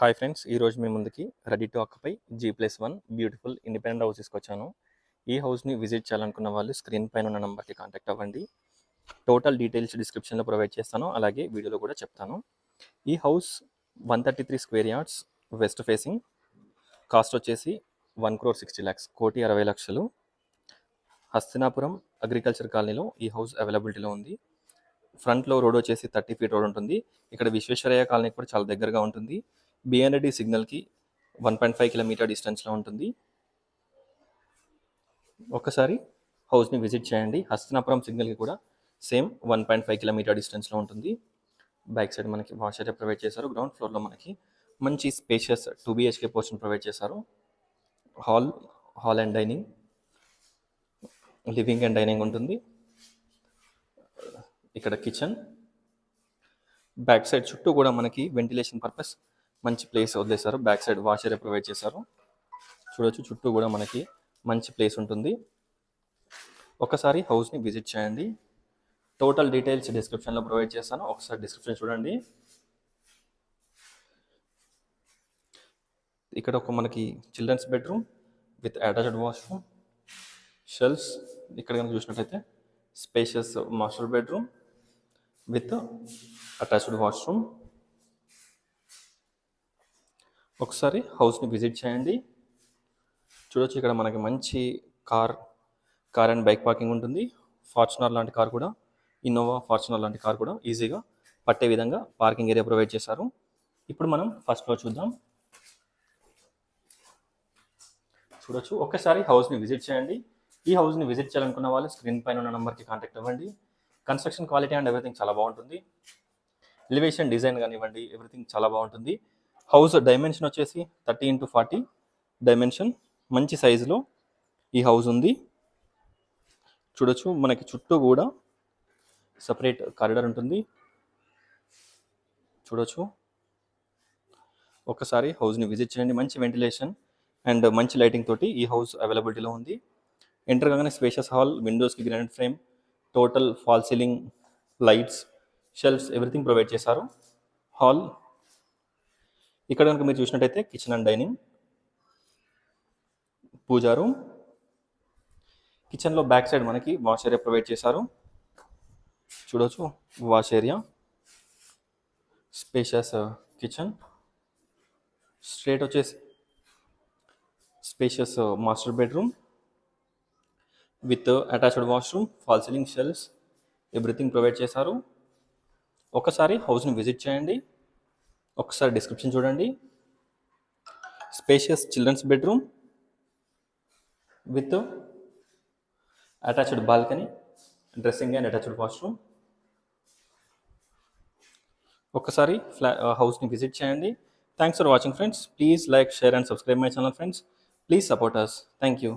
Hi friends, ఈరోజు మీ ముందుకి ready to occupy G+1 beautiful independent house తీసుకొచ్చాను. ఈ హౌస్ని విజిట్ చేయాలనుకున్న వాళ్ళు స్క్రీన్ పైన ఉన్న నెంబర్కి కాంటాక్ట్ అవ్వండి. టోటల్ డీటెయిల్స్ డిస్క్రిప్షన్లో ప్రొవైడ్ చేస్తాను, అలాగే వీడియోలో కూడా చెప్తాను. ఈ house 133 square yards, west facing. Cost వచ్చేసి 1,60,00,000, 1,60,00,000. హస్తినాపురం అగ్రికల్చర్ కాలనీలో ఈ హౌస్ అవైలబిలిటీలో ఉంది. ఫ్రంట్లో రోడ్ వచ్చేసి 30 ఫీట్ రోడ్ ఉంటుంది. ఇక్కడ విశ్వేశ్వరయ్య కాలనీ కూడా చాలా దగ్గరగా ఉంటుంది. బిఎన్రెడ్డి సిగ్నల్కి 1.5 కిలోమీటర్ డిస్టెన్స్లో ఉంటుంది. ఒకసారి హౌస్ని విజిట్ చేయండి. హస్తినాపురం సిగ్నల్కి కూడా సేమ్ 1.5 కిలోమీటర్ డిస్టెన్స్లో ఉంటుంది. బ్యాక్ సైడ్ మనకి వాష్ ఏరియా ప్రొవైడ్ చేశారు. గ్రౌండ్ ఫ్లోర్లో మనకి మంచి స్పేషియస్ 2 BHK పోర్షన్ ప్రొవైడ్ చేశారు. Hall and dining, living and dining ఉంటుంది. ఇక్కడ కిచెన్, బ్యాక్ సైడ్ చుట్టూ కూడా మనకి వెంటిలేషన్ పర్పస్ మంచి ప్లేస్ వదిలేశారు. Back side wash area provide చేశారు. చూడొచ్చు, చుట్టూ కూడా మనకి మంచి ప్లేస్ ఉంటుంది. ఒకసారి హౌస్ని విజిట్ చేయండి. టోటల్ డీటెయిల్స్ డిస్క్రిప్షన్లో ప్రొవైడ్ చేస్తాను, ఒకసారి డిస్క్రిప్షన్ చూడండి. ఇక్కడ ఒక మనకి children's bedroom with attached washroom, shelves. ఇక్కడ కనుక చూసినట్లయితే spacious master bedroom with attached washroom. ఒకసారి హౌస్ని విజిట్ చేయండి. చూడొచ్చు, ఇక్కడ మనకి మంచి కార్ అండ్ బైక్ పార్కింగ్ ఉంటుంది. ఫార్చునర్ లాంటి కార్ కూడా, ఇన్నోవా ఫార్చునర్ లాంటి కార్ కూడా ఈజీగా పట్టే విధంగా పార్కింగ్ ఏరియా ప్రొవైడ్ చేశారు. ఇప్పుడు మనం ఫస్ట్ ఫ్లోర్ చూద్దాం. చూడొచ్చు, ఒక్కసారి హౌస్ని విజిట్ చేయండి. ఈ హౌస్ని విజిట్ చేయాలనుకున్న వాళ్ళు స్క్రీన్ పైన ఉన్న నెంబర్కి కాంటాక్ట్ అవ్వండి. కన్స్ట్రక్షన్ క్వాలిటీ అండ్ ఎవ్రీథింగ్ చాలా బాగుంటుంది. ఎలివేషన్ డిజైన్ కానివ్వండి, ఎవ్రీథింగ్ చాలా బాగుంటుంది. హౌస్ డైమెన్షన్ వచ్చేసి 30x40 డైమెన్షన్, మంచి సైజులో ఈ హౌస్ ఉంది. చూడొచ్చు, మనకి చుట్టూ కూడా సపరేట్ కారిడార్ ఉంటుంది. చూడొచ్చు, ఒకసారి హౌస్ని విజిట్ చేయండి. మంచి వెంటిలేషన్ అండ్ మంచి లైటింగ్ తోటి ఈ హౌస్ అవైలబిలిటీలో ఉంది. ఎంటర్ కాగానే స్పేషియస్ హాల్, విండోస్కి granite frame, total fall ceiling, lights, shelves, everything provide చేశారు. హాల్, ఇక్కడ కనుక మీరు చూసినట్టయితే kitchen and dining, pooja room. కిచెన్లో బ్యాక్ సైడ్ మనకి వాష్ ఏరియా ప్రొవైడ్ చేశారు. చూడవచ్చు, wash area, spacious kitchen. Straight వచ్చేసి spacious master bedroom with attached washroom, fall ceiling, shelves, everything provide చేశారు. ఒకసారి హౌస్ని విజిట్ చేయండి. ఒకసారి డిస్క్రిప్షన్ చూడండి. Spacious children's bedroom with attached balcony, dressing and attached washroom. ఒకసారి హౌస్ని విజిట్ చేయండి. Thanks for watching friends. Please like, share and subscribe my channel friends. Please support us. Thank you.